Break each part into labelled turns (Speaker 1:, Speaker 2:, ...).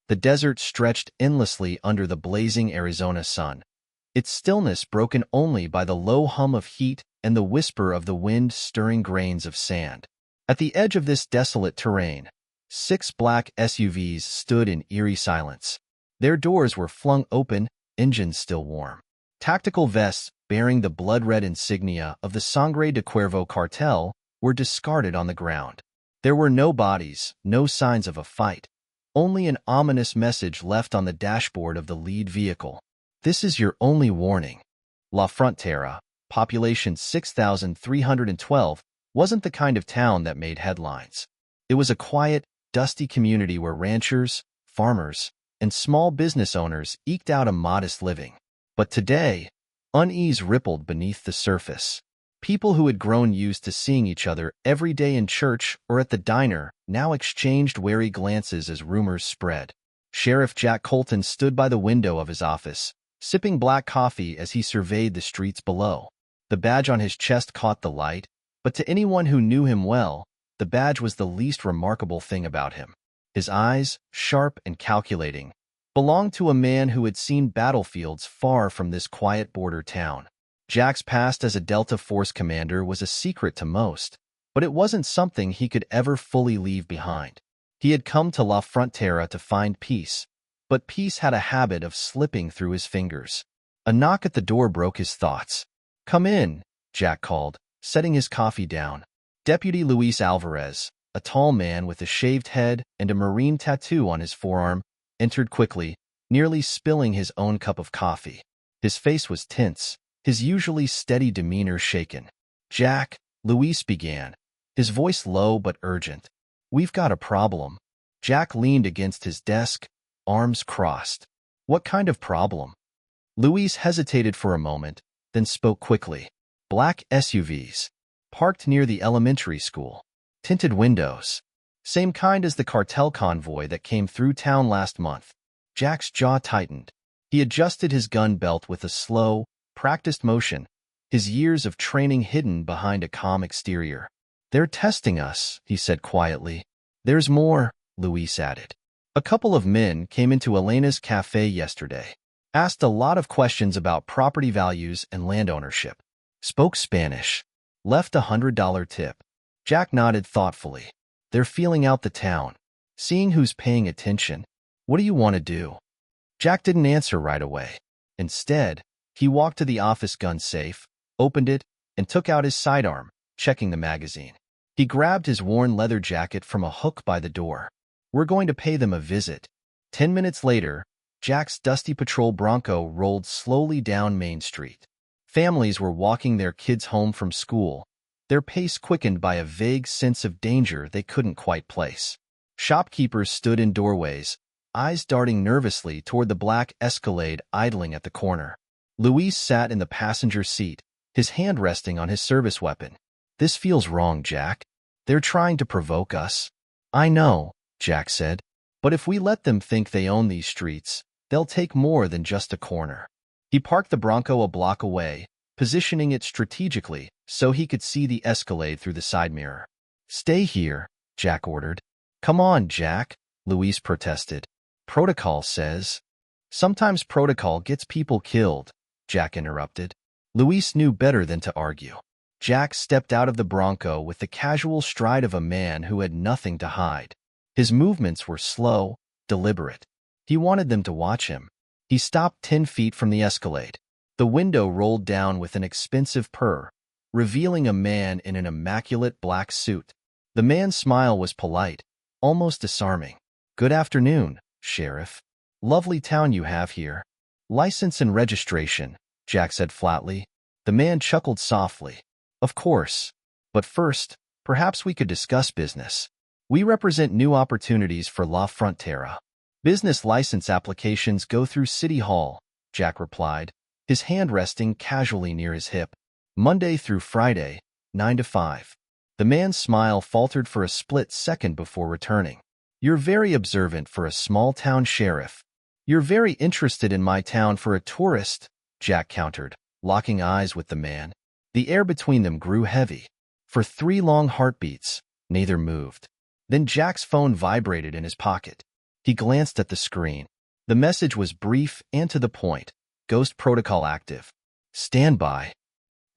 Speaker 1: The desert stretched endlessly under the blazing Arizona sun, its stillness broken only by the low hum of heat and the whisper of the wind stirring grains of sand. At the edge of this desolate terrain, 6 black SUVs stood in eerie silence. Their doors were flung open, engines still warm. Tactical vests bearing the blood-red insignia of the Sangre de Cuervo cartel were discarded on the ground. There were no bodies, no signs of a fight, only an ominous message left on the dashboard of the lead vehicle. This is your only warning. La Frontera, population 6,312, wasn't the kind of town that made headlines. It was a quiet, dusty community where ranchers, farmers, and small business owners eked out a modest living. But today, unease rippled beneath the surface. People who had grown used to seeing each other every day in church or at the diner now exchanged wary glances as rumors spread. Sheriff Jack Colton stood by the window of his office, sipping black coffee as he surveyed the streets below. The badge on his chest caught the light, but to anyone who knew him well, the badge was the least remarkable thing about him. His eyes, sharp and calculating, belonged to a man who had seen battlefields far from this quiet border town. Jack's past as a Delta Force commander was a secret to most, but it wasn't something he could ever fully leave behind. He had come to La Frontera to find peace, but peace had a habit of slipping through his fingers. A knock at the door broke his thoughts. "Come in," Jack called, setting his coffee down. Deputy Luis Alvarez, a tall man with a shaved head and a marine tattoo on his forearm, entered quickly, nearly spilling his own cup of coffee. His face was tense, his usually steady demeanor shaken. "Jack," Luis began, his voice low but urgent. "We've got a problem." Jack leaned against his desk, arms crossed. "What kind of problem?" Luis hesitated for a moment, then spoke quickly. "Black SUVs. Parked near the elementary school. Tinted windows. Same kind as the cartel convoy that came through town last month." Jack's jaw tightened. He adjusted his gun belt with a slow, practiced motion, his years of training hidden behind a calm exterior. "They're testing us," he said quietly. "There's more," Luis added. "A couple of men came into Elena's cafe yesterday. Asked a lot of questions about property values and land ownership. Spoke Spanish. Left $100 tip." Jack nodded thoughtfully. "They're feeling out the town, seeing who's paying attention. What do you want to do?" Jack didn't answer right away. Instead, he walked to the office gun safe, opened it, and took out his sidearm, checking the magazine. He grabbed his worn leather jacket from a hook by the door. "We're going to pay them a visit." 10 minutes later, Jack's dusty patrol Bronco rolled slowly down Main Street. Families were walking their kids home from school, their pace quickened by a vague sense of danger they couldn't quite place. Shopkeepers stood in doorways, eyes darting nervously toward the black Escalade idling at the corner. Luis sat in the passenger seat, his hand resting on his service weapon. "This feels wrong, Jack. They're trying to provoke us." "I know," Jack said, "but if we let them think they own these streets, they'll take more than just a corner." He parked the Bronco a block away, positioning it strategically so he could see the Escalade through the side mirror. "Stay here," Jack ordered. "Come on, Jack," Luis protested. "Protocol says." "Sometimes protocol gets people killed," Jack interrupted. Luis knew better than to argue. Jack stepped out of the Bronco with the casual stride of a man who had nothing to hide. His movements were slow, deliberate. He wanted them to watch him. He stopped 10 feet from the Escalade. The window rolled down with an expensive purr, revealing a man in an immaculate black suit. The man's smile was polite, almost disarming. "Good afternoon, Sheriff. Lovely town you have here." "License and registration," Jack said flatly. The man chuckled softly. "Of course. But first, perhaps we could discuss business. We represent new opportunities for La Frontera." "Business license applications go through City Hall," Jack replied, his hand resting casually near his hip. "Monday through Friday, 9 to 5. The man's smile faltered for a split second before returning. "You're very observant for a small-town sheriff." "You're very interested in my town for a tourist," Jack countered, locking eyes with the man. The air between them grew heavy. For 3 long heartbeats, neither moved. Then Jack's phone vibrated in his pocket. He glanced at the screen. The message was brief and to the point. Ghost protocol active. Stand by.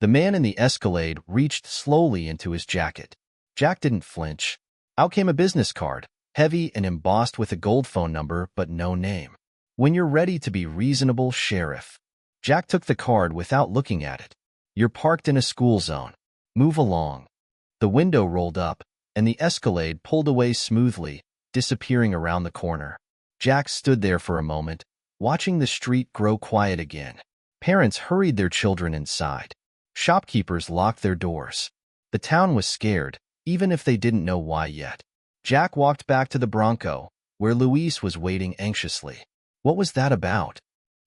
Speaker 1: The man in the Escalade reached slowly into his jacket. Jack didn't flinch. Out came a business card, heavy and embossed with a gold phone number but no name. When you're ready to be reasonable, Sheriff. Jack took the card without looking at it. You're parked in a school zone. Move along. The window rolled up, and the Escalade pulled away smoothly, disappearing around the corner. Jack stood there for a moment, watching the street grow quiet again. Parents hurried their children inside. Shopkeepers locked their doors. The town was scared, even if they didn't know why yet. Jack walked back to the Bronco, where Luis was waiting anxiously. What was that about?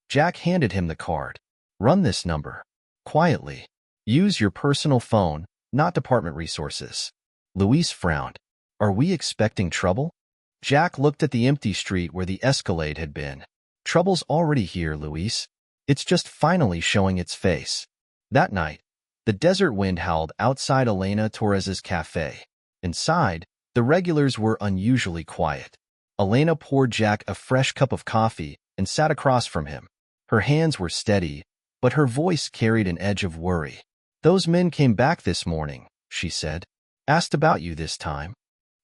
Speaker 1: Jack handed him the card. Run this number. Quietly. Use your personal phone, not department resources. Luis frowned. Are we expecting trouble? Jack looked at the empty street where the Escalade had been. Trouble's already here, Luis. It's just finally showing its face. That night, the desert wind howled outside Elena Torres's cafe. Inside, the regulars were unusually quiet. Elena poured Jack a fresh cup of coffee and sat across from him. Her hands were steady, but her voice carried an edge of worry. Those men came back this morning, she said. Asked about you this time.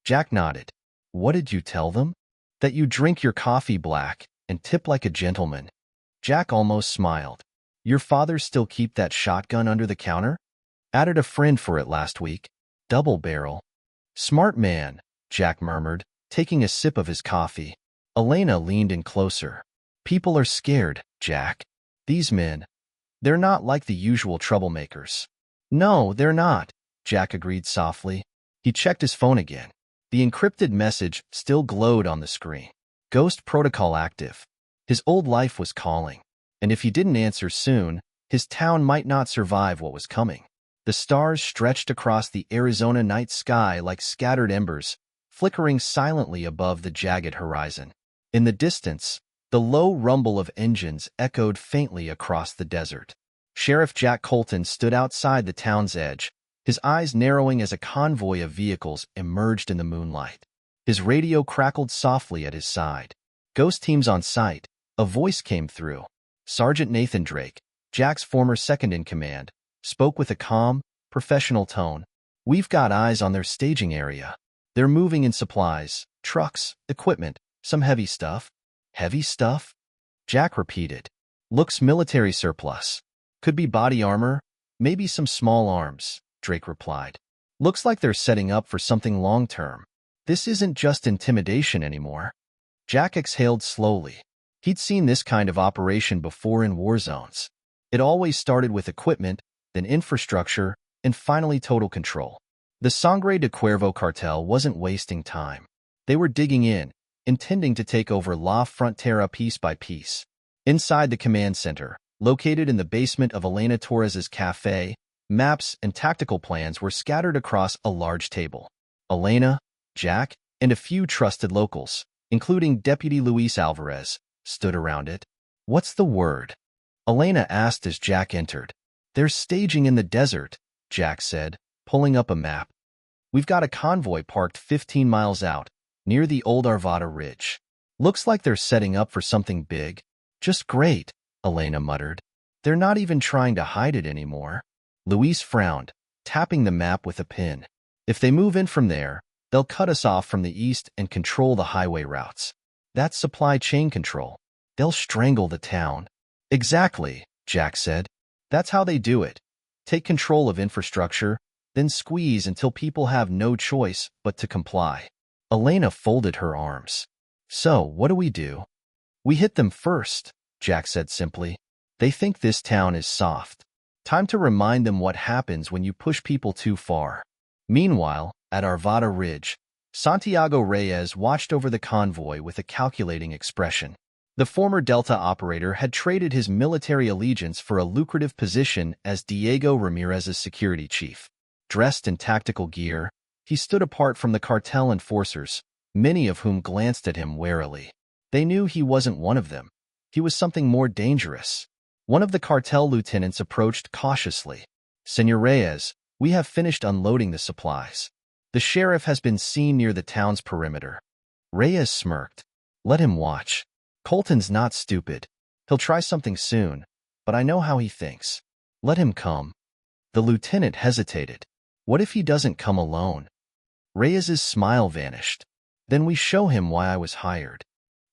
Speaker 1: Jack nodded. What did you tell them? That you drink your coffee black and tip like a gentleman. Jack almost smiled. Your father still keep that shotgun under the counter? Added a friend for it last week. Double barrel. Smart man, Jack murmured, taking a sip of his coffee. Elena leaned in closer. People are scared, Jack. These men. They're not like the usual troublemakers. No, they're not, Jack agreed softly. He checked his phone again. The encrypted message still glowed on the screen. Ghost protocol active. His old life was calling, and if he didn't answer soon, his town might not survive what was coming. The stars stretched across the Arizona night sky like scattered embers, flickering silently above the jagged horizon. In the distance, the low rumble of engines echoed faintly across the desert. Sheriff Jack Colton stood outside the town's edge, his eyes narrowing as a convoy of vehicles emerged in the moonlight. His radio crackled softly at his side. Ghost teams on site. A voice came through. Sergeant Nathan Drake, Jack's former second-in-command, spoke with a calm, professional tone. We've got eyes on their staging area. They're moving in supplies, trucks, equipment, some heavy stuff. Heavy stuff? Jack repeated. Looks military surplus. Could be body armor, maybe some small arms, Drake replied. Looks like they're setting up for something long-term. This isn't just intimidation anymore. Jack exhaled slowly. He'd seen this kind of operation before in war zones. It always started with equipment, then infrastructure, and finally total control. The Sangre de Cuervo cartel wasn't wasting time. They were digging in, intending to take over La Frontera piece by piece. Inside the command center, located in the basement of Elena Torres's cafe, maps and tactical plans were scattered across a large table. Elena, Jack, and a few trusted locals, including Deputy Luis Alvarez, stood around it. What's the word? Elena asked as Jack entered. They're staging in the desert, Jack said, pulling up a map. We've got a convoy parked 15 miles out, near the old Arvada Ridge. Looks like they're setting up for something big. Just great, Elena muttered. They're not even trying to hide it anymore. Luis frowned, tapping the map with a pin. If they move in from there, they'll cut us off from the east and control the highway routes. That's supply chain control. They'll strangle the town. Exactly, Jack said. That's how they do it. Take control of infrastructure, then squeeze until people have no choice but to comply. Elena folded her arms. So, what do we do? We hit them first, Jack said simply. They think this town is soft. Time to remind them what happens when you push people too far. Meanwhile, at Arvada Ridge, Santiago Reyes watched over the convoy with a calculating expression. The former Delta operator had traded his military allegiance for a lucrative position as Diego Ramirez's security chief. Dressed in tactical gear, he stood apart from the cartel enforcers, many of whom glanced at him warily. They knew he wasn't one of them. He was something more dangerous. One of the cartel lieutenants approached cautiously. Senor Reyes, we have finished unloading the supplies. The sheriff has been seen near the town's perimeter. Reyes smirked. Let him watch. Colton's not stupid. He'll try something soon, but I know how he thinks. Let him come. The lieutenant hesitated. What if he doesn't come alone? Reyes's smile vanished. Then we show him why I was hired.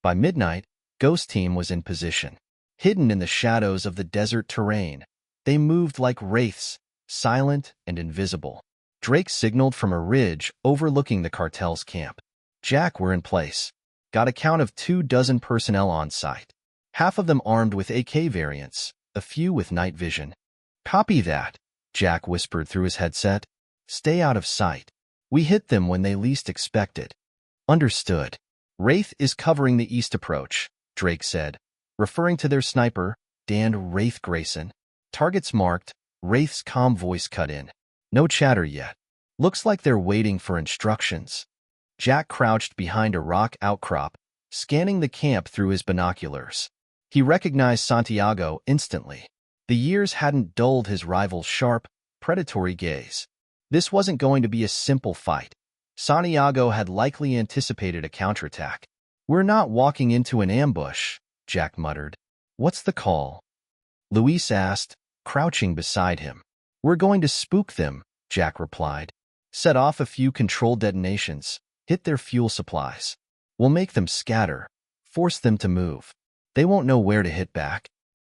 Speaker 1: By midnight, Ghost Team was in position. Hidden in the shadows of the desert terrain, they moved like wraiths, silent and invisible. Drake signaled from a ridge overlooking the cartel's camp. Jack were in place. Got a count of 24 personnel on site. Half of them armed with AK variants, a few with night vision. Copy that, Jack whispered through his headset. Stay out of sight. We hit them when they least expect it. Understood. Wraith is covering the east approach, Drake said, referring to their sniper, Dan Wraith Grayson. Targets marked, Wraith's calm voice cut in. No chatter yet. Looks like they're waiting for instructions. Jack crouched behind a rock outcrop, scanning the camp through his binoculars. He recognized Santiago instantly. The years hadn't dulled his rival's sharp, predatory gaze. This wasn't going to be a simple fight. Santiago had likely anticipated a counterattack. We're not walking into an ambush, Jack muttered. What's the call? Luis asked, crouching beside him. We're going to spook them, Jack replied. Set off a few controlled detonations, hit their fuel supplies. We'll make them scatter, force them to move. They won't know where to hit back.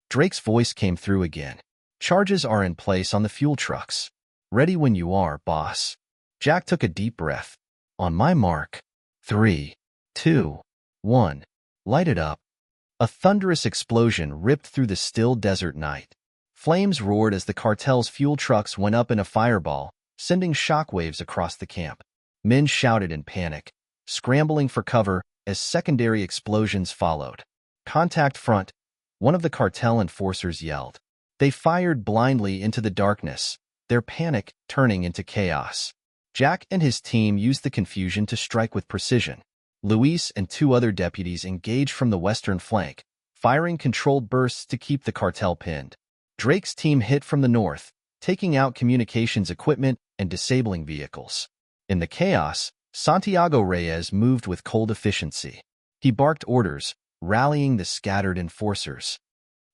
Speaker 1: Drake's voice came through again. Charges are in place on the fuel trucks. Ready when you are, boss. Jack took a deep breath. On my mark. 3, 2, 1. Light it up. A thunderous explosion ripped through the still desert night. Flames roared as the cartel's fuel trucks went up in a fireball, sending shockwaves across the camp. Men shouted in panic, scrambling for cover as secondary explosions followed. Contact front, one of the cartel enforcers yelled. They fired blindly into the darkness, their panic turning into chaos. Jack and his team used the confusion to strike with precision. Luis and 2 other deputies engaged from the western flank, firing controlled bursts to keep the cartel pinned. Drake's team hit from the north, taking out communications equipment and disabling vehicles. In the chaos, Santiago Reyes moved with cold efficiency. He barked orders, rallying the scattered enforcers.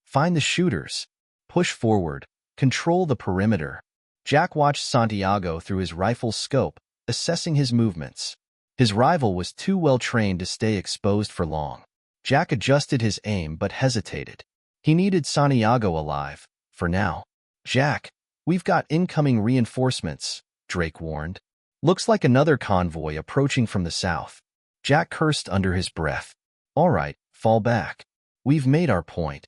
Speaker 1: Find the shooters. Push forward. Control the perimeter. Jack watched Santiago through his rifle's scope, assessing his movements. His rival was too well trained to stay exposed for long. Jack adjusted his aim but hesitated. He needed Santiago alive, for now. Jack, we've got incoming reinforcements, Drake warned. Looks like another convoy approaching from the south. Jack cursed under his breath. All right, fall back. We've made our point.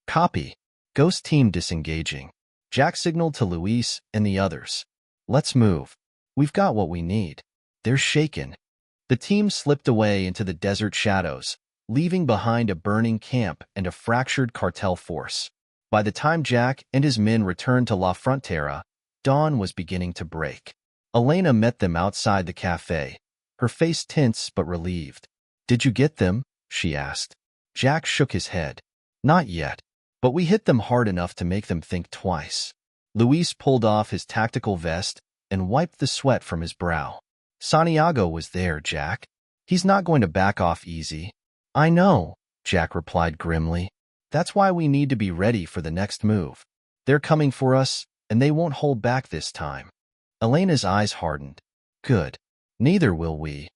Speaker 1: Copy. Ghost team disengaging. Jack signaled to Luis and the others. Let's move. We've got what we need. They're shaken. The team slipped away into the desert shadows, leaving behind a burning camp and a fractured cartel force. By the time Jack and his men returned to La Frontera, dawn was beginning to break. Elena met them outside the cafe, her face tense but relieved. Did you get them? She asked. Jack shook his head. Not yet, but we hit them hard enough to make them think twice. Luis pulled off his tactical vest and wiped the sweat from his brow. Santiago was there, Jack. He's not going to back off easy. I know, Jack replied grimly. That's why we need to be ready for the next move. They're coming for us, and they won't hold back this time. Elena's eyes hardened. Good. Neither will we.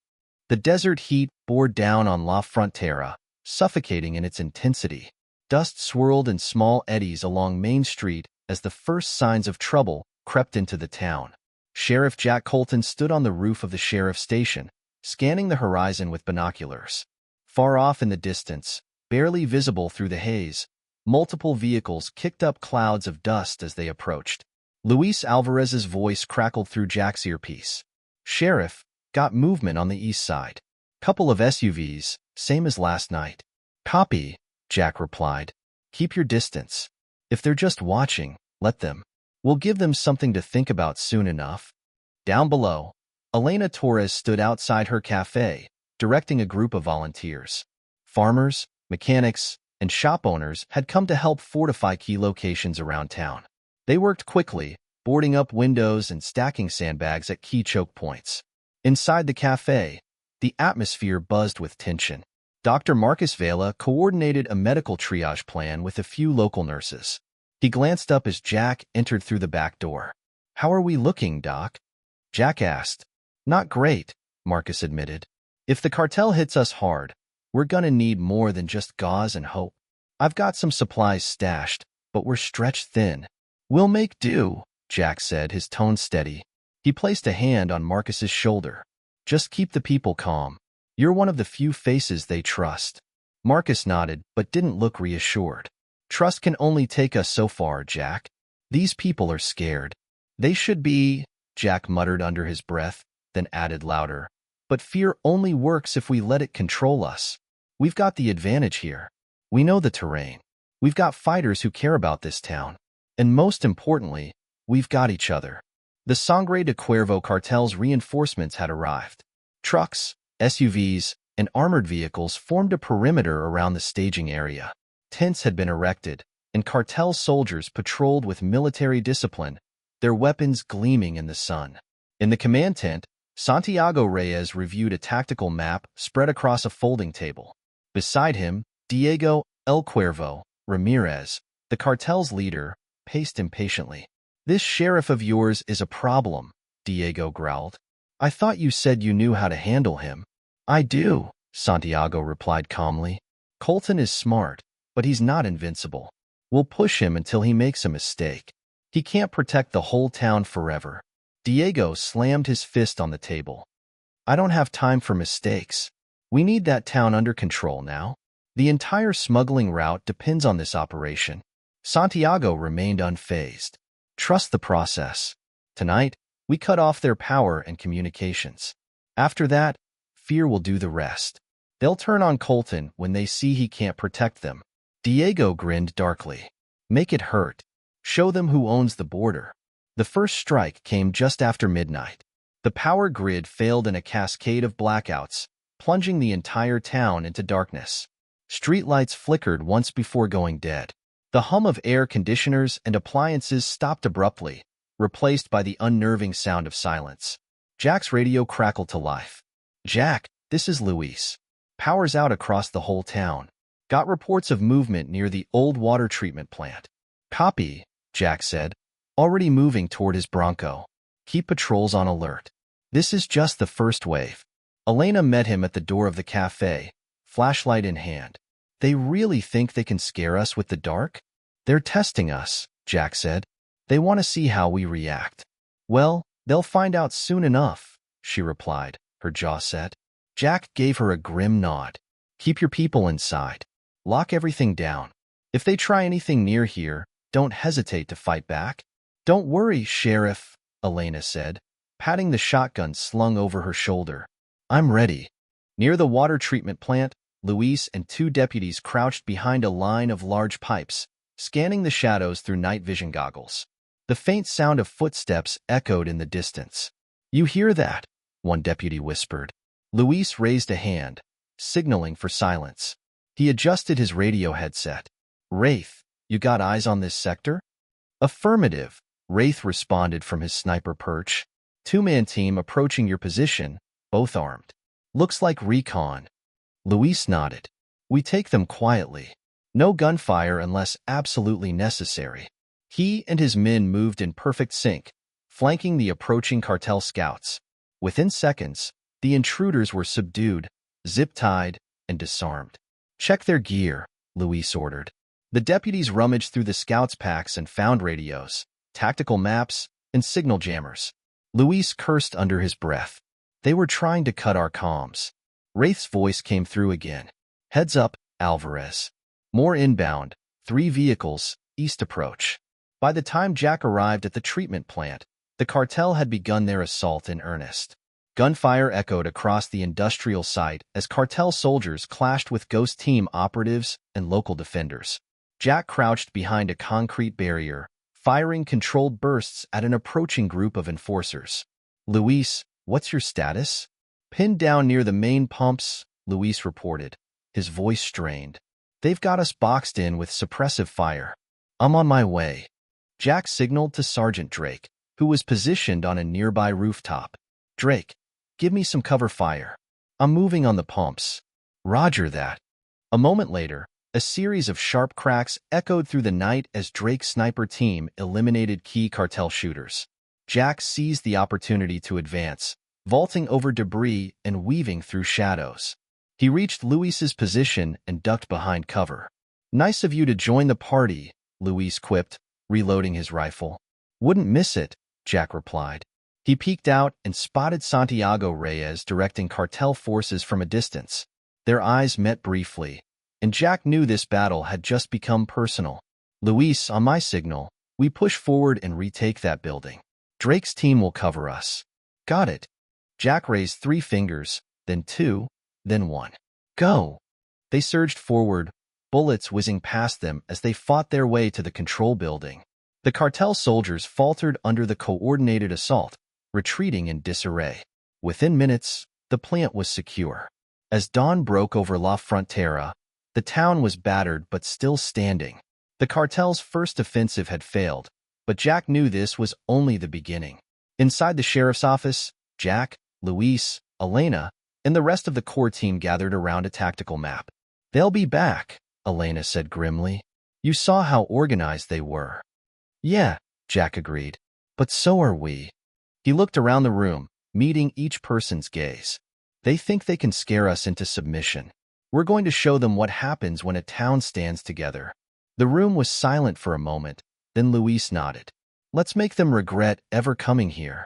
Speaker 1: The desert heat bore down on La Frontera, suffocating in its intensity. Dust swirled in small eddies along Main Street as the first signs of trouble crept into the town. Sheriff Jack Colton stood on the roof of the sheriff's station, scanning the horizon with binoculars. Far off in the distance, barely visible through the haze, multiple vehicles kicked up clouds of dust as they approached. Luis Alvarez's voice crackled through Jack's earpiece. Sheriff, got movement on the east side. Couple of SUVs, same as last night. Copy, Jack replied. Keep your distance. If they're just watching, let them. We'll give them something to think about soon enough. Down below, Elena Torres stood outside her cafe, directing a group of volunteers. Farmers, mechanics, and shop owners had come to help fortify key locations around town. They worked quickly, boarding up windows and stacking sandbags at key choke points. Inside the cafe, the atmosphere buzzed with tension. Dr. Marcus Vela coordinated a medical triage plan with a few local nurses. He glanced up as Jack entered through the back door. "How are we looking, Doc?" Jack asked. "Not great," Marcus admitted. "If the cartel hits us hard, we're gonna need more than just gauze and hope. I've got some supplies stashed, but we're stretched thin." "We'll make do," Jack said, his tone steady. He placed a hand on Marcus's shoulder. "Just keep the people calm. You're one of the few faces they trust." Marcus nodded, but didn't look reassured. "Trust can only take us so far, Jack. These people are scared." "They should be," Jack muttered under his breath, then added louder. "But fear only works if we let it control us. We've got the advantage here. We know the terrain. We've got fighters who care about this town. And most importantly, we've got each other." The Sangre de Cuervo cartel's reinforcements had arrived. Trucks, SUVs, and armored vehicles formed a perimeter around the staging area. Tents had been erected, and cartel soldiers patrolled with military discipline, their weapons gleaming in the sun. In the command tent, Santiago Reyes reviewed a tactical map spread across a folding table. Beside him, Diego El Cuervo Ramirez, the cartel's leader, paced impatiently. "This sheriff of yours is a problem," Diego growled. "I thought you said you knew how to handle him." "I do," Santiago replied calmly. "Colton is smart, but he's not invincible. We'll push him until he makes a mistake. He can't protect the whole town forever." Diego slammed his fist on the table. "I don't have time for mistakes. We need that town under control now. The entire smuggling route depends on this operation." Santiago remained unfazed. "Trust the process. Tonight, we cut off their power and communications. After that, fear will do the rest. They'll turn on Colton when they see he can't protect them." Diego grinned darkly. "Make it hurt. Show them who owns the border." The first strike came just after midnight. The power grid failed in a cascade of blackouts, plunging the entire town into darkness. Streetlights flickered once before going dead. The hum of air conditioners and appliances stopped abruptly, replaced by the unnerving sound of silence. Jack's radio crackled to life. "Jack, this is Luis. Power's out across the whole town. Got reports of movement near the old water treatment plant." "Copy," Jack said, already moving toward his Bronco. "Keep patrols on alert." "This is just the first wave." Elena met him at the door of the cafe, flashlight in hand. "They really think they can scare us with the dark?" "They're testing us," Jack said. "They want to see how we react." "Well, they'll find out soon enough," she replied, her jaw set. Jack gave her a grim nod. "Keep your people inside. Lock everything down. If they try anything near here, don't hesitate to fight back." "Don't worry, Sheriff," Elena said, patting the shotgun slung over her shoulder. "I'm ready." Near the water treatment plant, Luis and two deputies crouched behind a line of large pipes, scanning the shadows through night vision goggles. The faint sound of footsteps echoed in the distance. "You hear that?" one deputy whispered. Luis raised a hand, signaling for silence. He adjusted his radio headset. "Wraith, you got eyes on this sector?" "Affirmative," Wraith responded from his sniper perch. "Two-man team approaching your position, both armed. Looks like recon." Luis nodded. "We take them quietly. No gunfire unless absolutely necessary." He and his men moved in perfect sync, flanking the approaching cartel scouts. Within seconds, the intruders were subdued, zip-tied, and disarmed. "Check their gear," Luis ordered. The deputies rummaged through the scouts' packs and found radios, tactical maps, and signal jammers. Luis cursed under his breath. They were trying to cut our comms. Wraith's voice came through again. "Heads up, Alvarez. More inbound, 3 vehicles, east approach." By the time Jack arrived at the treatment plant, the cartel had begun their assault in earnest. Gunfire echoed across the industrial site as cartel soldiers clashed with Ghost Team operatives and local defenders. Jack crouched behind a concrete barrier, firing controlled bursts at an approaching group of enforcers. "Luis, what's your status?" "Pinned down near the main pumps," Luis reported, his voice strained. "They've got us boxed in with suppressive fire. I'm on my way." Jack signaled to Sergeant Drake, who was positioned on a nearby rooftop. "Drake, give me some cover fire. I'm moving on the pumps." Roger that. A moment later, a series of sharp cracks echoed through the night as Drake's sniper team eliminated key cartel shooters. Jack seized the opportunity to advance, vaulting over debris and weaving through shadows. He reached Luis's position and ducked behind cover. "Nice of you to join the party," Luis quipped, reloading his rifle. "Wouldn't miss it," Jack replied. He peeked out and spotted Santiago Reyes directing cartel forces from a distance. Their eyes met briefly, and Jack knew this battle had just become personal. "Luis, on my signal, we push forward and retake that building. Drake's team will cover us." "Got it." Jack raised 3 fingers, then 2, then 1. "Go!" They surged forward, bullets whizzing past them as they fought their way to the control building. The cartel soldiers faltered under the coordinated assault, retreating in disarray. Within minutes, the plant was secure. As dawn broke over La Frontera, the town was battered but still standing. The cartel's first offensive had failed, but Jack knew this was only the beginning. Inside the sheriff's office, Jack, Luis, Elena, and the rest of the core team gathered around a tactical map. "They'll be back," Elena said grimly. "You saw how organized they were." "Yeah," Jack agreed, "but so are we." He looked around the room, meeting each person's gaze. "They think they can scare us into submission. We're going to show them what happens when a town stands together." The room was silent for a moment, then Luis nodded. "Let's make them regret ever coming here."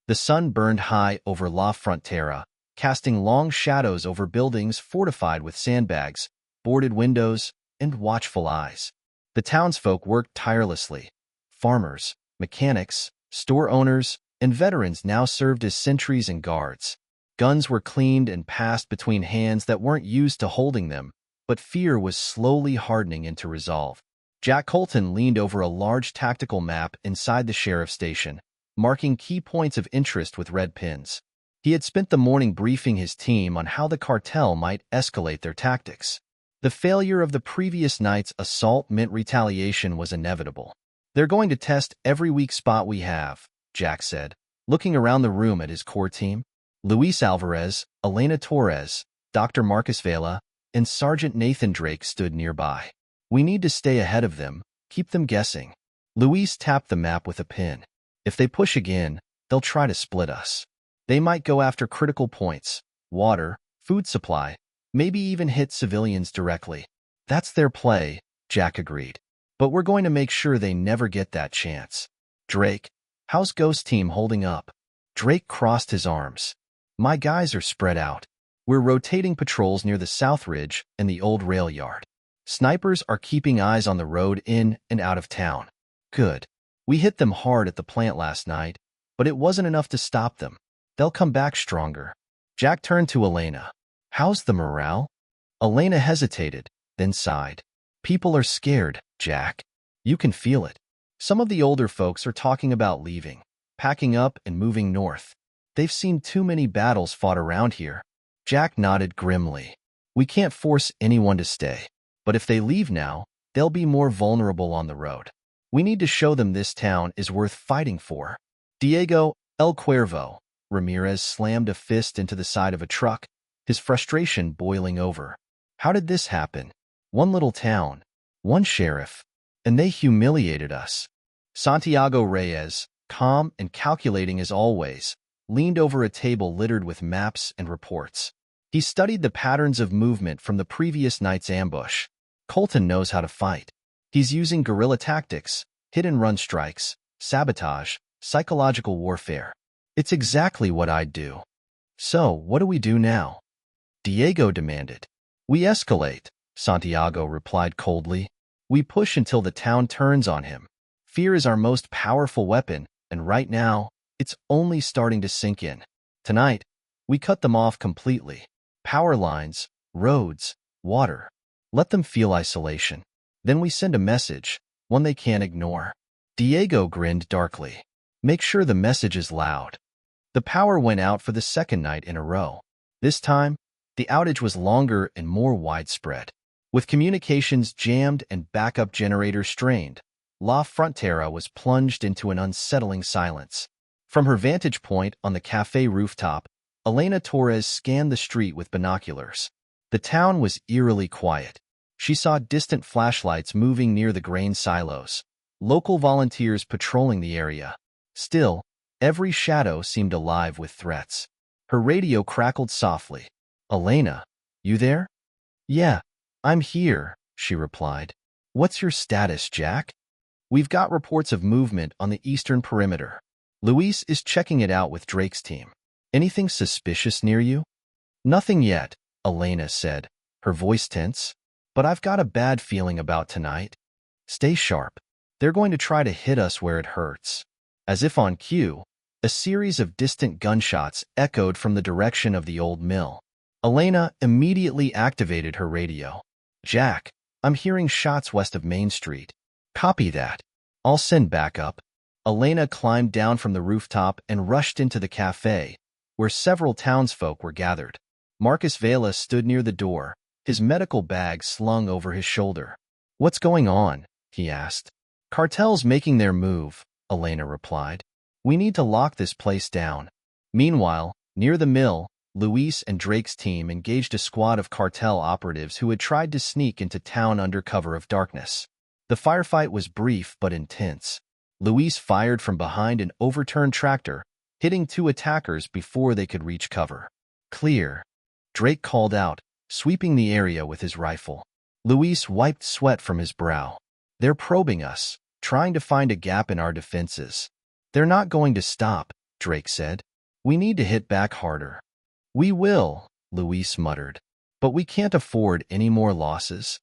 Speaker 1: The sun burned high over La Frontera, casting long shadows over buildings fortified with sandbags, boarded windows, and watchful eyes. The townsfolk worked tirelessly. Farmers, mechanics, store owners, and veterans now served as sentries and guards. Guns were cleaned and passed between hands that weren't used to holding them, but fear was slowly hardening into resolve. Jack Colton leaned over a large tactical map inside the sheriff's station, marking key points of interest with red pins. He had spent the morning briefing his team on how the cartel might escalate their tactics. The failure of the previous night's assault meant retaliation was inevitable. "They're going to test every weak spot we have," Jack said, looking around the room at his core team. Luis Alvarez, Elena Torres, Dr. Marcus Vela, and Sergeant Nathan Drake stood nearby. "We need to stay ahead of them, keep them guessing." Luis tapped the map with a pin. "If they push again, they'll try to split us. They might go after critical points, water, food supply, maybe even hit civilians directly." "That's their play," Jack agreed. "But we're going to make sure they never get that chance." "Drake, how's Ghost Team holding up?" Drake crossed his arms. "My guys are spread out. We're rotating patrols near the South Ridge and the old rail yard. Snipers are keeping eyes on the road in and out of town." "Good. We hit them hard at the plant last night, but it wasn't enough to stop them. They'll come back stronger." Jack turned to Elena. "How's the morale?" Elena hesitated, then sighed. "People are scared, Jack. You can feel it. Some of the older folks are talking about leaving, packing up and moving north. They've seen too many battles fought around here." Jack nodded grimly. "We can't force anyone to stay, but if they leave now, they'll be more vulnerable on the road. We need to show them this town is worth fighting for." "Diego, El Cuervo." Ramirez slammed a fist into the side of a truck, his frustration boiling over. "How did this happen? One little town, one sheriff, and they humiliated us." Santiago Reyes, calm and calculating as always, leaned over a table littered with maps and reports. He studied the patterns of movement from the previous night's ambush. "Colton knows how to fight. He's using guerrilla tactics, hit-and-run strikes, sabotage, psychological warfare. It's exactly what I'd do." "So, what do we do now?" Diego demanded. "We escalate," Santiago replied coldly. "We push until the town turns on him. Fear is our most powerful weapon, and right now, it's only starting to sink in. Tonight, we cut them off completely. Power lines, roads, water. Let them feel isolation. Then we send a message, one they can't ignore." Diego grinned darkly. "Make sure the message is loud." The power went out for the second night in a row. This time, the outage was longer and more widespread. With communications jammed and backup generators strained, La Frontera was plunged into an unsettling silence. From her vantage point on the cafe rooftop, Elena Torres scanned the street with binoculars. The town was eerily quiet. She saw distant flashlights moving near the grain silos, local volunteers patrolling the area. Still, every shadow seemed alive with threats. Her radio crackled softly. "Elena, you there?" "Yeah, I'm here," she replied. "What's your status, Jack?" "We've got reports of movement on the eastern perimeter. Luis is checking it out with Drake's team. Anything suspicious near you?" "Nothing yet," Elena said, her voice tense. "But I've got a bad feeling about tonight. Stay sharp. They're going to try to hit us where it hurts." As if on cue, a series of distant gunshots echoed from the direction of the old mill. Elena immediately activated her radio. "Jack, I'm hearing shots west of Main Street." "Copy that. I'll send backup." Elena climbed down from the rooftop and rushed into the cafe, where several townsfolk were gathered. Marcus Vela stood near the door, his medical bag slung over his shoulder. "What's going on?" he asked. "Cartel's making their move," Elena replied. "We need to lock this place down." Meanwhile, near the mill, Luis and Drake's team engaged a squad of cartel operatives who had tried to sneak into town under cover of darkness. The firefight was brief but intense. Luis fired from behind an overturned tractor, hitting two attackers before they could reach cover. "Clear," Drake called out, sweeping the area with his rifle. Luis wiped sweat from his brow. "They're probing us, trying to find a gap in our defenses." "They're not going to stop," Drake said. "We need to hit back harder." "We will," Luis muttered. "But we can't afford any more losses."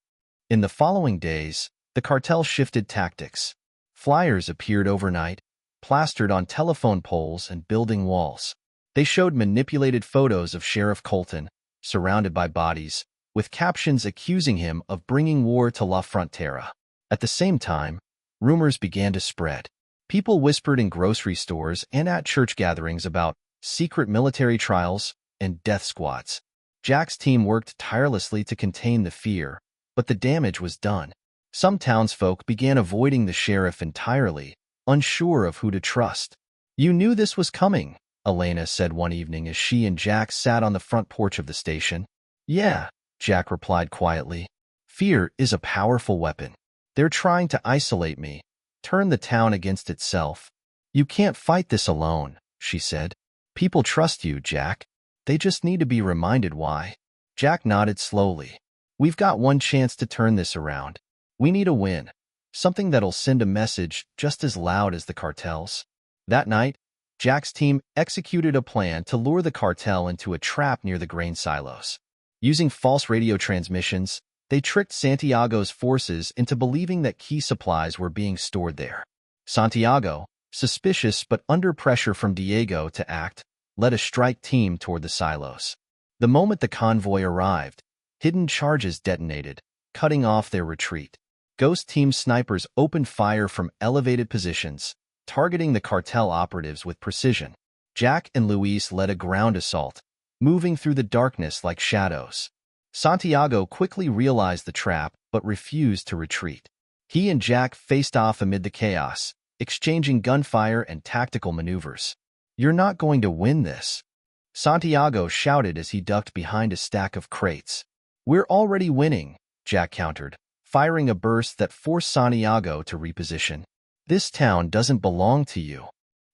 Speaker 1: In the following days, the cartel shifted tactics. Flyers appeared overnight, plastered on telephone poles and building walls. They showed manipulated photos of Sheriff Colton, surrounded by bodies, with captions accusing him of bringing war to La Frontera. At the same time, rumors began to spread. People whispered in grocery stores and at church gatherings about secret military trials and death squads. Jack's team worked tirelessly to contain the fear, but the damage was done. Some townsfolk began avoiding the sheriff entirely, unsure of who to trust. "You knew this was coming," Elena said one evening as she and Jack sat on the front porch of the station. "Yeah," Jack replied quietly. "Fear is a powerful weapon. They're trying to isolate me, turn the town against itself." "You can't fight this alone," she said. "People trust you, Jack. They just need to be reminded why." Jack nodded slowly. "We've got one chance to turn this around. We need a win, something that'll send a message just as loud as the cartels." That night, Jack's team executed a plan to lure the cartel into a trap near the grain silos. Using false radio transmissions, they tricked Santiago's forces into believing that key supplies were being stored there. Santiago, suspicious but under pressure from Diego to act, led a strike team toward the silos. The moment the convoy arrived, hidden charges detonated, cutting off their retreat. Ghost Team snipers opened fire from elevated positions, targeting the cartel operatives with precision. Jack and Luis led a ground assault, moving through the darkness like shadows. Santiago quickly realized the trap but refused to retreat. He and Jack faced off amid the chaos, exchanging gunfire and tactical maneuvers. "You're not going to win this," Santiago shouted as he ducked behind a stack of crates. "We're already winning," Jack countered, firing a burst that forced Santiago to reposition. "This town doesn't belong to you."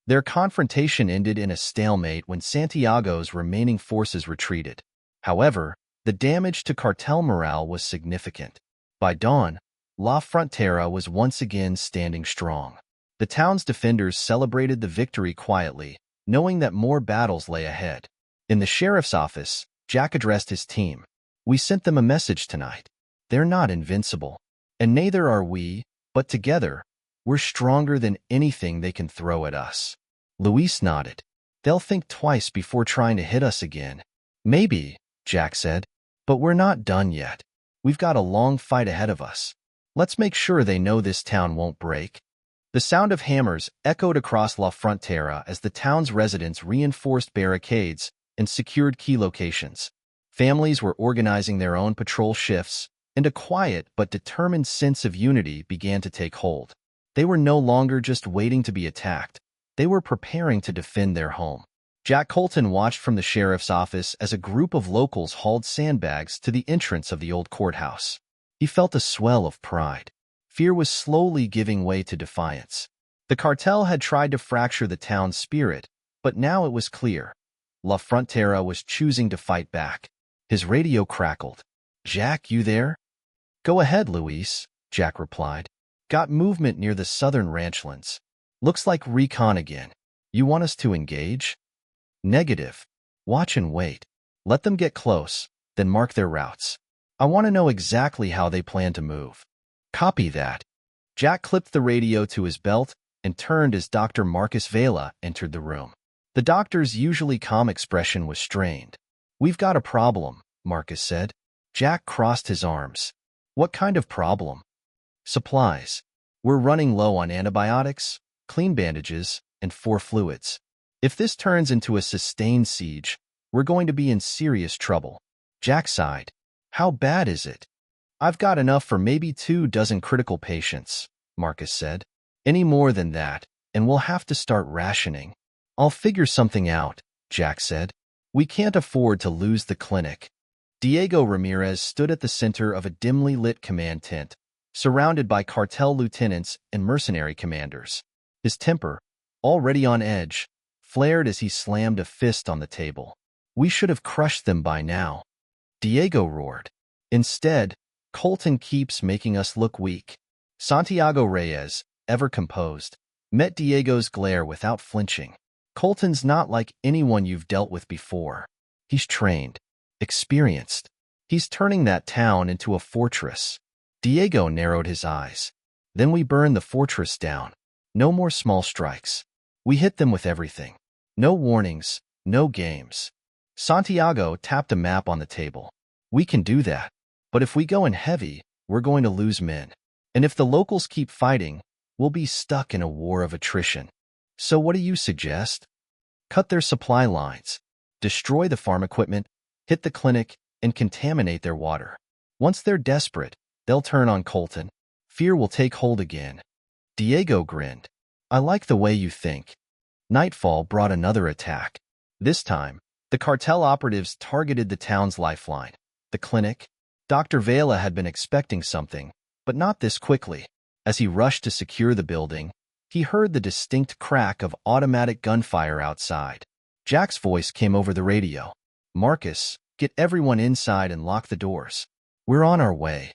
Speaker 1: Their confrontation ended in a stalemate when Santiago's remaining forces retreated. However, the damage to cartel morale was significant. By dawn, La Frontera was once again standing strong. The town's defenders celebrated the victory quietly, knowing that more battles lay ahead. In the sheriff's office, Jack addressed his team. "We sent them a message tonight. They're not invincible, and neither are we, but together, we're stronger than anything they can throw at us." Luis nodded. "They'll think twice before trying to hit us again." "Maybe," Jack said, "but we're not done yet. We've got a long fight ahead of us. Let's make sure they know this town won't break." The sound of hammers echoed across La Frontera as the town's residents reinforced barricades and secured key locations. Families were organizing their own patrol shifts, and a quiet but determined sense of unity began to take hold. They were no longer just waiting to be attacked. They were preparing to defend their home. Jack Colton watched from the sheriff's office as a group of locals hauled sandbags to the entrance of the old courthouse. He felt a swell of pride. Fear was slowly giving way to defiance. The cartel had tried to fracture the town's spirit, but now it was clear. La Frontera was choosing to fight back. His radio crackled. "Jack, you there?" "Go ahead, Luis," Jack replied. "Got movement near the southern ranchlands. Looks like recon again. You want us to engage?" "Negative. Watch and wait. Let them get close, then mark their routes. I want to know exactly how they plan to move." "Copy that." Jack clipped the radio to his belt and turned as Dr. Marcus Vela entered the room. The doctor's usually calm expression was strained. "We've got a problem," Marcus said. Jack crossed his arms. "What kind of problem?" "Supplies. We're running low on antibiotics, clean bandages, and 4 fluids. If this turns into a sustained siege, we're going to be in serious trouble." Jack sighed. "How bad is it?" "I've got enough for maybe 24 critical patients," Marcus said. "Any more than that, and we'll have to start rationing." "I'll figure something out," Jack said. "We can't afford to lose the clinic." Diego Ramirez stood at the center of a dimly lit command tent, surrounded by cartel lieutenants and mercenary commanders. His temper, already on edge, flared as he slammed a fist on the table. "We should have crushed them by now," Diego roared. "Instead, Colton keeps making us look weak." Santiago Reyes, ever composed, met Diego's glare without flinching. "Colton's not like anyone you've dealt with before. He's trained, experienced. He's turning that town into a fortress." Diego narrowed his eyes. "Then we burn the fortress down. No more small strikes. We hit them with everything. No warnings, no games." Santiago tapped a map on the table. "We can do that. But if we go in heavy, we're going to lose men. And if the locals keep fighting, we'll be stuck in a war of attrition. So what do you suggest?" "Cut their supply lines. Destroy the farm equipment, hit the clinic, and contaminate their water. Once they're desperate, they'll turn on Colton. Fear will take hold again." Diego grinned. "I like the way you think." Nightfall brought another attack. This time, the cartel operatives targeted the town's lifeline, the clinic. Dr. Vela had been expecting something, but not this quickly. As he rushed to secure the building, he heard the distinct crack of automatic gunfire outside. Jack's voice came over the radio. "Marcus, get everyone inside and lock the doors. We're on our way."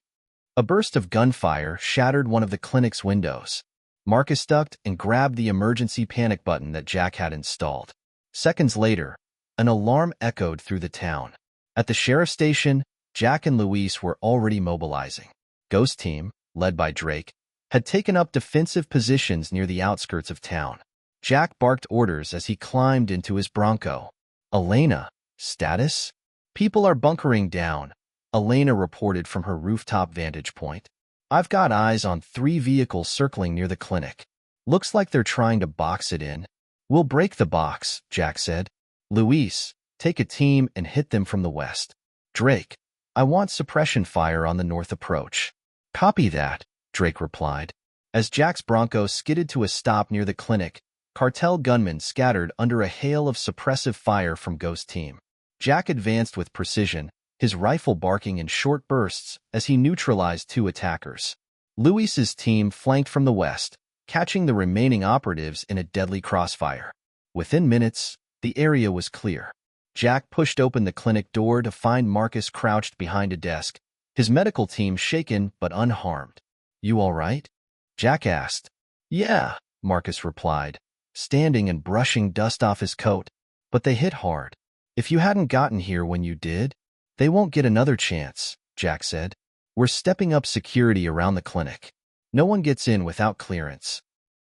Speaker 1: A burst of gunfire shattered one of the clinic's windows. Marcus ducked and grabbed the emergency panic button that Jack had installed. Seconds later, an alarm echoed through the town. At the sheriff's station, Jack and Luis were already mobilizing. Ghost Team, led by Drake, had taken up defensive positions near the outskirts of town. Jack barked orders as he climbed into his Bronco. "Elena, status?" "People are bunkering down," Elena reported from her rooftop vantage point. "I've got eyes on 3 vehicles circling near the clinic. Looks like they're trying to box it in." "We'll break the box," Jack said. "Luis, take a team and hit them from the west. Drake, I want suppression fire on the north approach." "Copy that," Drake replied. As Jack's Bronco skidded to a stop near the clinic, cartel gunmen scattered under a hail of suppressive fire from Ghost Team. Jack advanced with precision, his rifle barking in short bursts as he neutralized 2 attackers. Luis's team flanked from the west, catching the remaining operatives in a deadly crossfire. Within minutes, the area was clear. Jack pushed open the clinic door to find Marcus crouched behind a desk, his medical team shaken but unharmed. "You all right?" Jack asked. "Yeah," Marcus replied, standing and brushing dust off his coat. "But they hit hard. If you hadn't gotten here when you did, they won't get another chance," Jack said. "We're stepping up security around the clinic. No one gets in without clearance."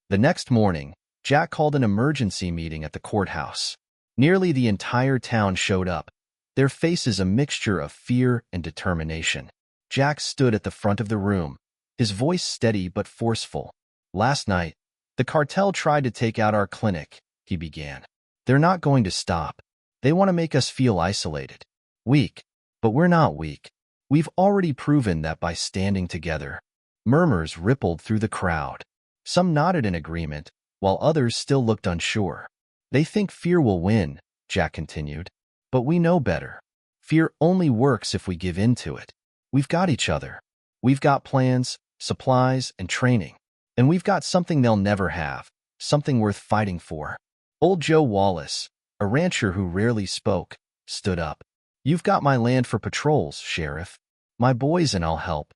Speaker 1: The next morning, Jack called an emergency meeting at the courthouse. Nearly the entire town showed up, their faces a mixture of fear and determination. Jack stood at the front of the room, his voice steady but forceful. "Last night, the cartel tried to take out our clinic," he began. "They're not going to stop. They want to make us feel isolated, weak. But we're not weak. We've already proven that by standing together." Murmurs rippled through the crowd. Some nodded in agreement, while others still looked unsure. "They think fear will win," Jack continued. But we know better. Fear only works if we give in to it. We've got each other. We've got plans, supplies, and training. And we've got something they'll never have, something worth fighting for. Old Joe Wallace, a rancher who rarely spoke, stood up. You've got my land for patrols, Sheriff. My boys and I'll help.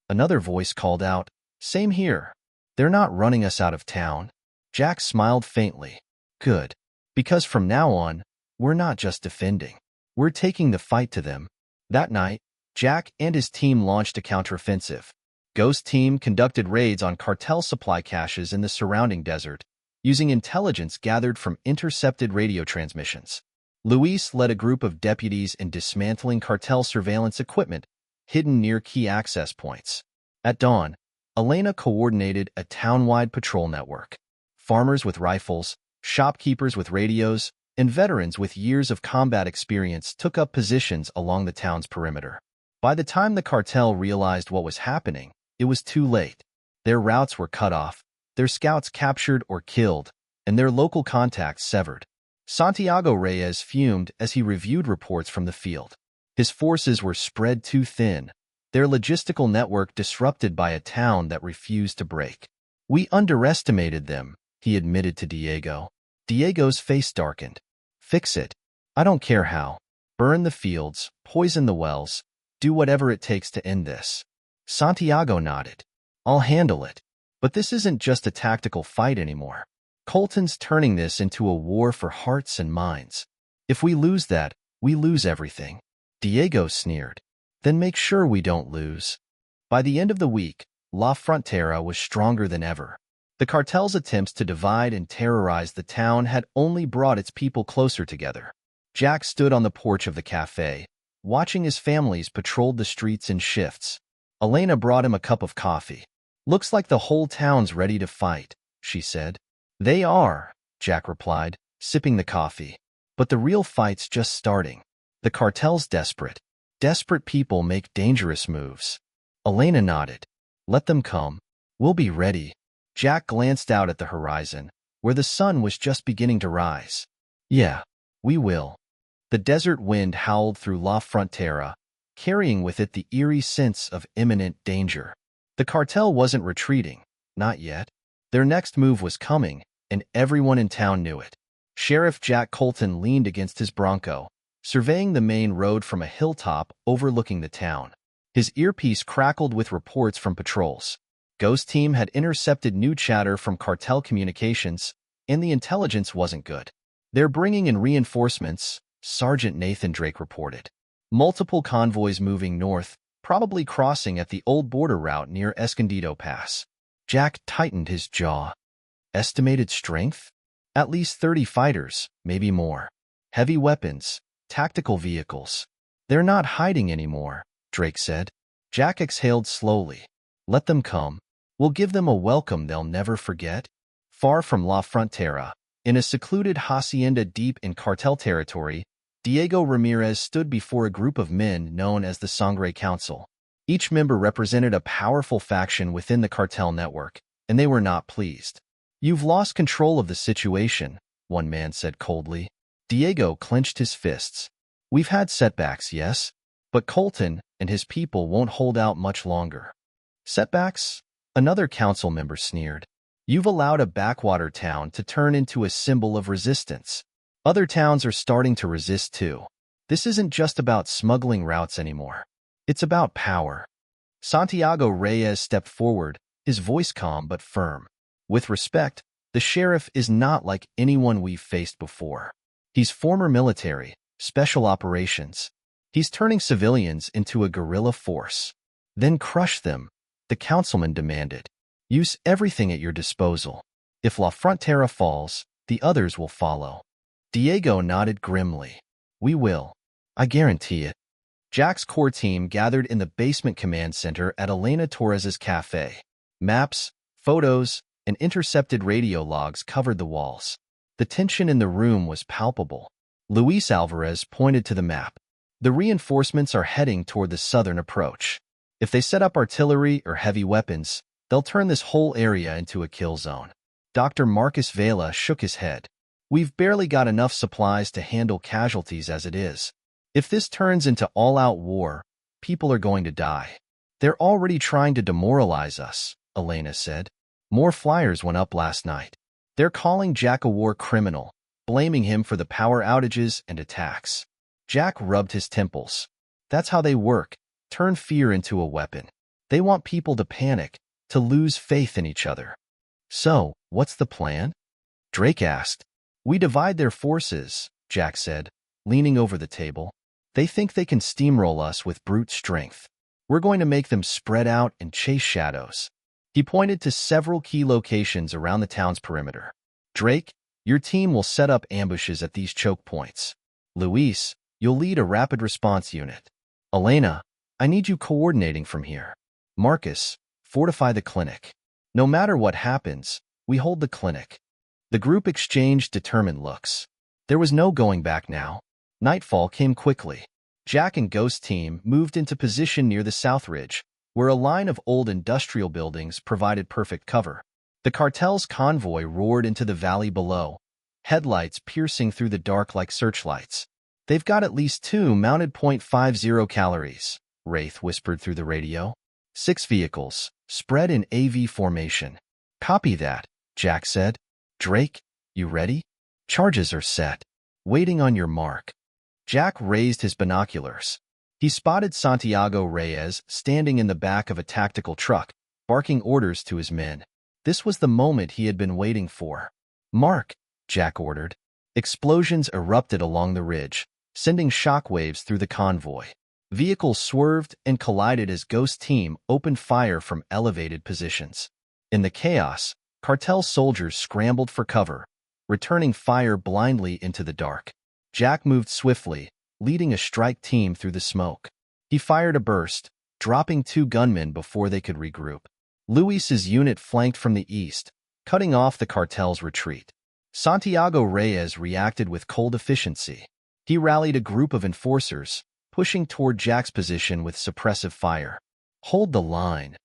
Speaker 1: Another voice called out, Same here. They're not running us out of town. Jack smiled faintly. Good. Because from now on, we're not just defending. We're taking the fight to them. That night, Jack and his team launched a counteroffensive. Ghost Team conducted raids on cartel supply caches in the surrounding desert, using intelligence gathered from intercepted radio transmissions. Luis led a group of deputies in dismantling cartel surveillance equipment hidden near key access points. At dawn, Elena coordinated a town-wide patrol network. Farmers with rifles, shopkeepers with radios, and veterans with years of combat experience took up positions along the town's perimeter. By the time the cartel realized what was happening, it was too late. Their routes were cut off, their scouts captured or killed, and their local contacts severed. Santiago Reyes fumed as he reviewed reports from the field. His forces were spread too thin, their logistical network disrupted by a town that refused to break. We underestimated them, he admitted to Diego. Diego's face darkened. Fix it. I don't care how. Burn the fields, poison the wells, do whatever it takes to end this. Santiago nodded. I'll handle it. But this isn't just a tactical fight anymore. Colton's turning this into a war for hearts and minds. If we lose that, we lose everything. Diego sneered. Then make sure we don't lose. By the end of the week, La Frontera was stronger than ever. The cartel's attempts to divide and terrorize the town had only brought its people closer together. Jack stood on the porch of the cafe, watching his families patrol the streets in shifts. Elena brought him a cup of coffee. Looks like the whole town's ready to fight, she said. They are, Jack replied, sipping the coffee. But the real fight's just starting. The cartel's desperate. Desperate people make dangerous moves. Elena nodded. Let them come. We'll be ready. Jack glanced out at the horizon, where the sun was just beginning to rise. Yeah, we will. The desert wind howled through La Frontera, carrying with it the eerie sense of imminent danger. The cartel wasn't retreating, not yet. Their next move was coming, and everyone in town knew it. Sheriff Jack Colton leaned against his Bronco, surveying the main road from a hilltop overlooking the town. His earpiece crackled with reports from patrols. Ghost Team had intercepted new chatter from cartel communications, and the intelligence wasn't good. They're bringing in reinforcements, Sergeant Nathan Drake reported. Multiple convoys moving north, probably crossing at the old border route near Escondido Pass. Jack tightened his jaw. Estimated strength? At least 30 fighters, maybe more. Heavy weapons, tactical vehicles. They're not hiding anymore, Drake said. Jack exhaled slowly. Let them come. We'll give them a welcome they'll never forget. Far from La Frontera, in a secluded hacienda deep in cartel territory, Diego Ramirez stood before a group of men known as the Sangre Council. Each member represented a powerful faction within the cartel network, and they were not pleased. You've lost control of the situation, one man said coldly. Diego clenched his fists. We've had setbacks, yes, but Colton and his people won't hold out much longer. Setbacks? Another council member sneered. You've allowed a backwater town to turn into a symbol of resistance. Other towns are starting to resist too. This isn't just about smuggling routes anymore. It's about power. Santiago Reyes stepped forward, his voice calm but firm. With respect, the sheriff is not like anyone we've faced before. He's former military, special operations. He's turning civilians into a guerrilla force. Then crush them, the councilman demanded. Use everything at your disposal. If La Frontera falls, the others will follow. Diego nodded grimly. We will. I guarantee it. Jack's core team gathered in the basement command center at Elena Torres's cafe. Maps, photos, and intercepted radio logs covered the walls. The tension in the room was palpable. Luis Alvarez pointed to the map. The reinforcements are heading toward the southern approach. If they set up artillery or heavy weapons, they'll turn this whole area into a kill zone. Dr. Marcus Vela shook his head. We've barely got enough supplies to handle casualties as it is. If this turns into all-out war, people are going to die. They're already trying to demoralize us, Elena said. More flyers went up last night. They're calling Jack a war criminal, blaming him for the power outages and attacks. Jack rubbed his temples. That's how they work. Turn fear into a weapon. They want people to panic, to lose faith in each other. So, what's the plan? Drake asked. We divide their forces, Jack said, leaning over the table. They think they can steamroll us with brute strength. We're going to make them spread out and chase shadows. He pointed to several key locations around the town's perimeter. Drake, your team will set up ambushes at these choke points. Luis, you'll lead a rapid response unit. Elena, I need you coordinating from here. Marcus, fortify the clinic. No matter what happens, we hold the clinic. The group exchanged determined looks. There was no going back now. Nightfall came quickly. Jack and Ghost team moved into position near the South Ridge, where a line of old industrial buildings provided perfect cover. The cartel's convoy roared into the valley below, headlights piercing through the dark like searchlights. They've got at least 2 mounted .50 calories, Wraith whispered through the radio. 6 vehicles, spread in AV formation. Copy that, Jack said. Drake, you ready? Charges are set. Waiting on your mark. Jack raised his binoculars. He spotted Santiago Reyes standing in the back of a tactical truck, barking orders to his men. This was the moment he had been waiting for. Mark, Jack ordered. Explosions erupted along the ridge, sending shockwaves through the convoy. Vehicles swerved and collided as Ghost team opened fire from elevated positions. In the chaos, cartel soldiers scrambled for cover, returning fire blindly into the dark. Jack moved swiftly, leading a strike team through the smoke. He fired a burst, dropping 2 gunmen before they could regroup. Luis's unit flanked from the east, cutting off the cartel's retreat. Santiago Reyes reacted with cold efficiency. He rallied a group of enforcers, pushing toward Jack's position with suppressive fire. Hold the line,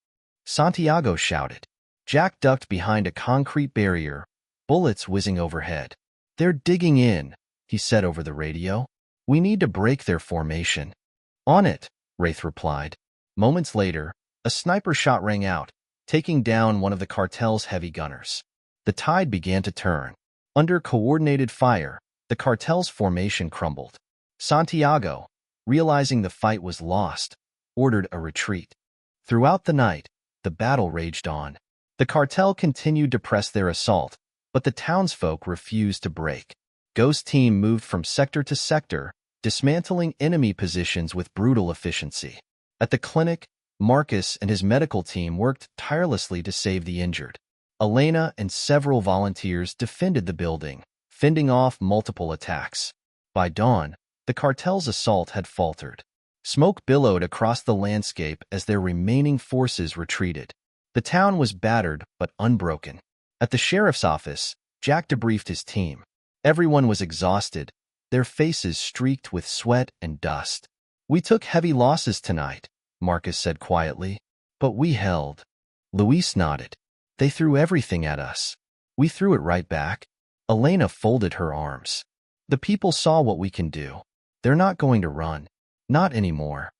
Speaker 1: Santiago shouted. Jack ducked behind a concrete barrier, bullets whizzing overhead. They're digging in, he said over the radio. We need to break their formation. On it, Wraith replied. Moments later, a sniper shot rang out, taking down one of the cartel's heavy gunners. The tide began to turn. Under coordinated fire, the cartel's formation crumbled. Santiago, realizing the fight was lost, ordered a retreat. Throughout the night, the battle raged on. The cartel continued to press their assault, but the townsfolk refused to break. Ghost team moved from sector to sector, dismantling enemy positions with brutal efficiency. At the clinic, Marcus and his medical team worked tirelessly to save the injured. Elena and several volunteers defended the building, fending off multiple attacks. By dawn, the cartel's assault had faltered. Smoke billowed across the landscape as their remaining forces retreated. The town was battered but unbroken. At the sheriff's office, Jack debriefed his team. Everyone was exhausted, their faces streaked with sweat and dust. We took heavy losses tonight, Marcus said quietly, but we held. Luis nodded. They threw everything at us. We threw it right back. Elena folded her arms. The people saw what we can do. They're not going to run. Not anymore.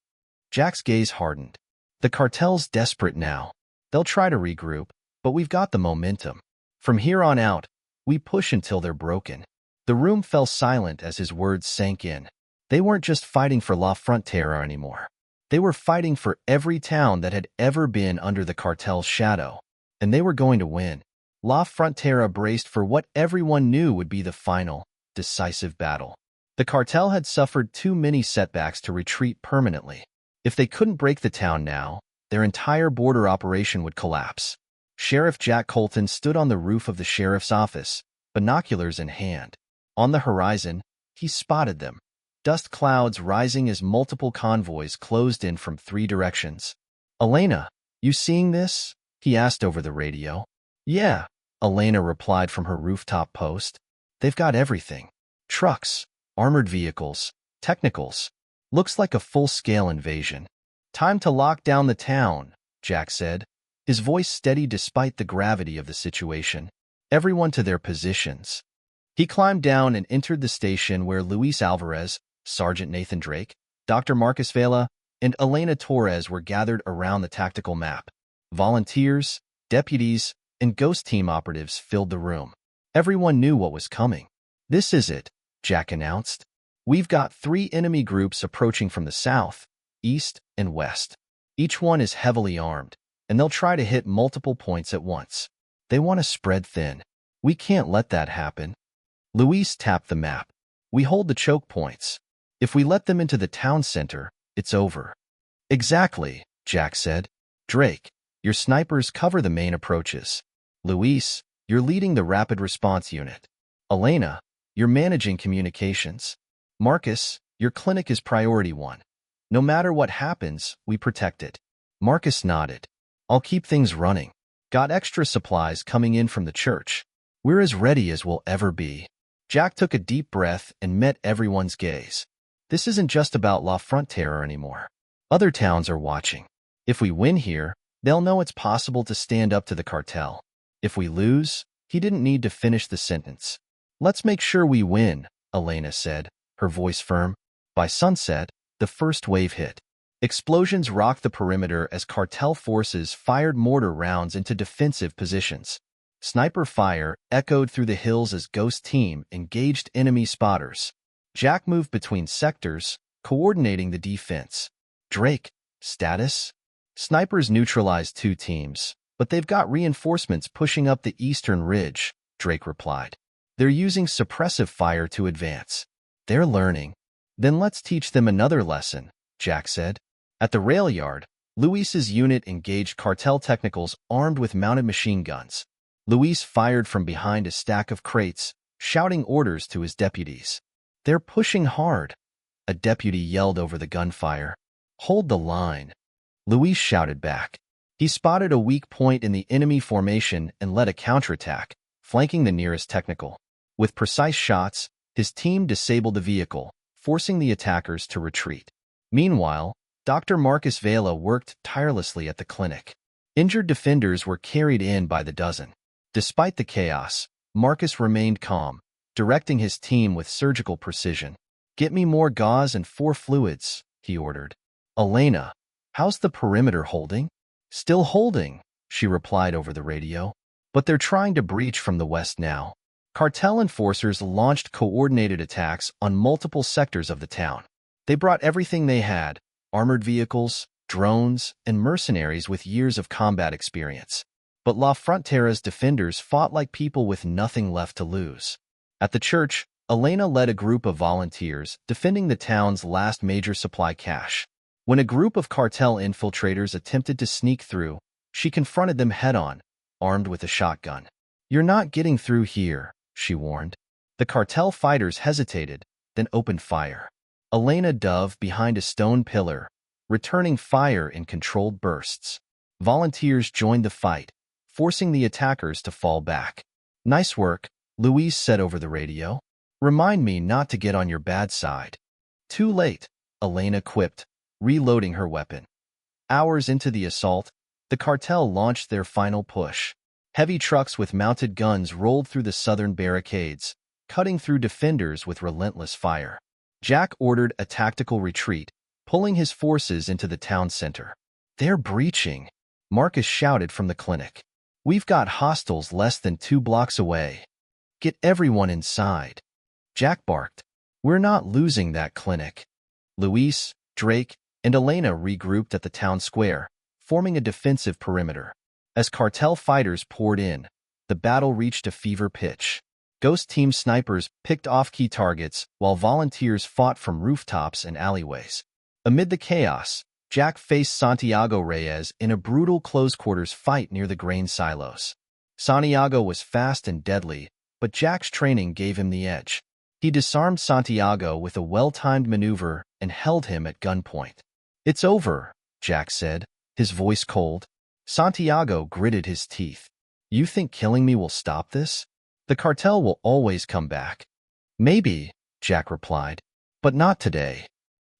Speaker 1: Jack's gaze hardened. The cartel's desperate now. They'll try to regroup, but we've got the momentum. From here on out, we push until they're broken. The room fell silent as his words sank in. They weren't just fighting for La Frontera anymore. They were fighting for every town that had ever been under the cartel's shadow. And they were going to win. La Frontera braced for what everyone knew would be the final, decisive battle. The cartel had suffered too many setbacks to retreat permanently. If they couldn't break the town now, their entire border operation would collapse. Sheriff Jack Colton stood on the roof of the sheriff's office, binoculars in hand. On the horizon, he spotted them. Dust clouds rising as multiple convoys closed in from 3 directions. Elena, you seeing this? He asked over the radio. Yeah, Elena replied from her rooftop post. They've got everything. Trucks, armored vehicles, technicals. Looks like a full-scale invasion. Time to lock down the town, Jack said, his voice steady despite the gravity of the situation. Everyone to their positions. He climbed down and entered the station where Luis Alvarez, Sergeant Nathan Drake, Dr. Marcus Vela, and Elena Torres were gathered around the tactical map. Volunteers, deputies, and ghost team operatives filled the room. Everyone knew what was coming. "This is it," Jack announced. "We've got 3 enemy groups approaching from the south, east, and west. Each one is heavily armed, and they'll try to hit multiple points at once. They want to spread thin. We can't let that happen." Luis tapped the map. "We hold the choke points. If we let them into the town center, it's over." "Exactly," Jack said. "Drake, your snipers cover the main approaches. Luis, you're leading the rapid response unit. Elena, you're managing communications. Marcus, your clinic is priority 1. No matter what happens, we protect it." Marcus nodded. "I'll keep things running. Got extra supplies coming in from the church. We're as ready as we'll ever be." Jack took a deep breath and met everyone's gaze. This isn't just about La Frontera anymore. Other towns are watching. If we win here, they'll know it's possible to stand up to the cartel. If we lose, he didn't need to finish the sentence. "Let's make sure we win," Elena said, her voice firm. By sunset, the first wave hit. Explosions rocked the perimeter as cartel forces fired mortar rounds into defensive positions. Sniper fire echoed through the hills as Ghost Team engaged enemy spotters. Jack moved between sectors, coordinating the defense. "Drake, status?" "Snipers neutralized 2 teams, but they've got reinforcements pushing up the eastern ridge," Drake replied. "They're using suppressive fire to advance. They're learning." "Then let's teach them another lesson," Jack said. At the rail yard, Luis's unit engaged cartel technicals armed with mounted machine guns. Luis fired from behind a stack of crates, shouting orders to his deputies. "They're pushing hard," a deputy yelled over the gunfire. "Hold the line," Luis shouted back. He spotted a weak point in the enemy formation and led a counterattack, flanking the nearest technical. With precise shots, his team disabled the vehicle, forcing the attackers to retreat. Meanwhile, Dr. Marcus Vela worked tirelessly at the clinic. Injured defenders were carried in by the dozen. Despite the chaos, Marcus remained calm, directing his team with surgical precision. "Get me more gauze and 4 fluids," he ordered. "Elena, how's the perimeter holding?" "Still holding," she replied over the radio. "But they're trying to breach from the west now." Cartel enforcers launched coordinated attacks on multiple sectors of the town. They brought everything they had: armored vehicles, drones, and mercenaries with years of combat experience. But La Frontera's defenders fought like people with nothing left to lose. At the church, Elena led a group of volunteers defending the town's last major supply cache. When a group of cartel infiltrators attempted to sneak through, she confronted them head-on, armed with a shotgun. "You're not getting through here," she warned. The cartel fighters hesitated, then opened fire. Elena dove behind a stone pillar, returning fire in controlled bursts. Volunteers joined the fight, forcing the attackers to fall back. "Nice work," Luis said over the radio. "Remind me not to get on your bad side." "Too late," Elena quipped, reloading her weapon. Hours into the assault, the cartel launched their final push. Heavy trucks with mounted guns rolled through the southern barricades, cutting through defenders with relentless fire. Jack ordered a tactical retreat, pulling his forces into the town center. "They're breaching," Marcus shouted from the clinic. "We've got hostiles less than 2 blocks away. Get everyone inside." Jack barked. "We're not losing that clinic." Luis, Drake, and Elena regrouped at the town square, forming a defensive perimeter. As cartel fighters poured in, the battle reached a fever pitch. Ghost Team snipers picked off key targets while volunteers fought from rooftops and alleyways. Amid the chaos, Jack faced Santiago Reyes in a brutal close-quarters fight near the grain silos. Santiago was fast and deadly, but Jack's training gave him the edge. He disarmed Santiago with a well-timed maneuver and held him at gunpoint. "It's over," Jack said, his voice cold. Santiago gritted his teeth. "You think killing me will stop this? The cartel will always come back." "Maybe," Jack replied, "but not today."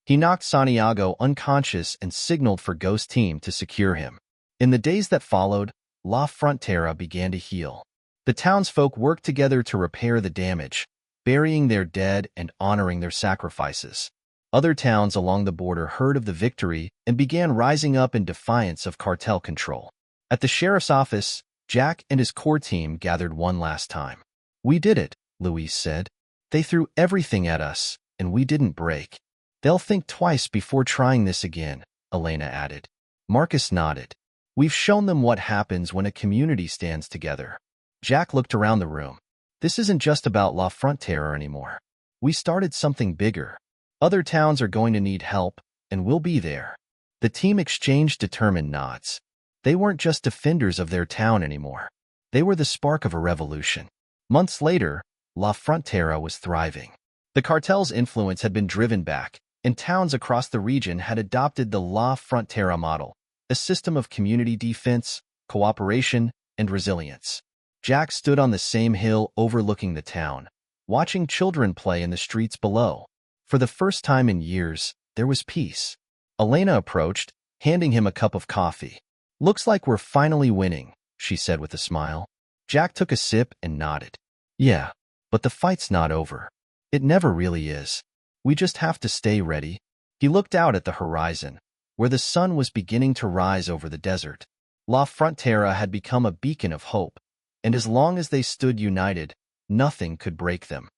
Speaker 1: He knocked Santiago unconscious and signaled for Ghost Team to secure him. In the days that followed, La Frontera began to heal. The townsfolk worked together to repair the damage, burying their dead and honoring their sacrifices. Other towns along the border heard of the victory and began rising up in defiance of cartel control. At the sheriff's office, Jack and his core team gathered one last time. "We did it," Louise said. "They threw everything at us, and we didn't break." "They'll think twice before trying this again," Elena added. Marcus nodded. "We've shown them what happens when a community stands together." Jack looked around the room. "This isn't just about La Frontera anymore. We started something bigger. Other towns are going to need help, and we'll be there." The team exchanged determined nods. They weren't just defenders of their town anymore. They were the spark of a revolution. Months later, La Frontera was thriving. The cartel's influence had been driven back, and towns across the region had adopted the La Frontera model, a system of community defense, cooperation, and resilience. Jack stood on the same hill overlooking the town, watching children play in the streets below. For the first time in years, there was peace. Elena approached, handing him a cup of coffee. "Looks like we're finally winning," she said with a smile. Jack took a sip and nodded. "Yeah, but the fight's not over. It never really is. We just have to stay ready." He looked out at the horizon, where the sun was beginning to rise over the desert. La Frontera had become a beacon of hope, and as long as they stood united, nothing could break them.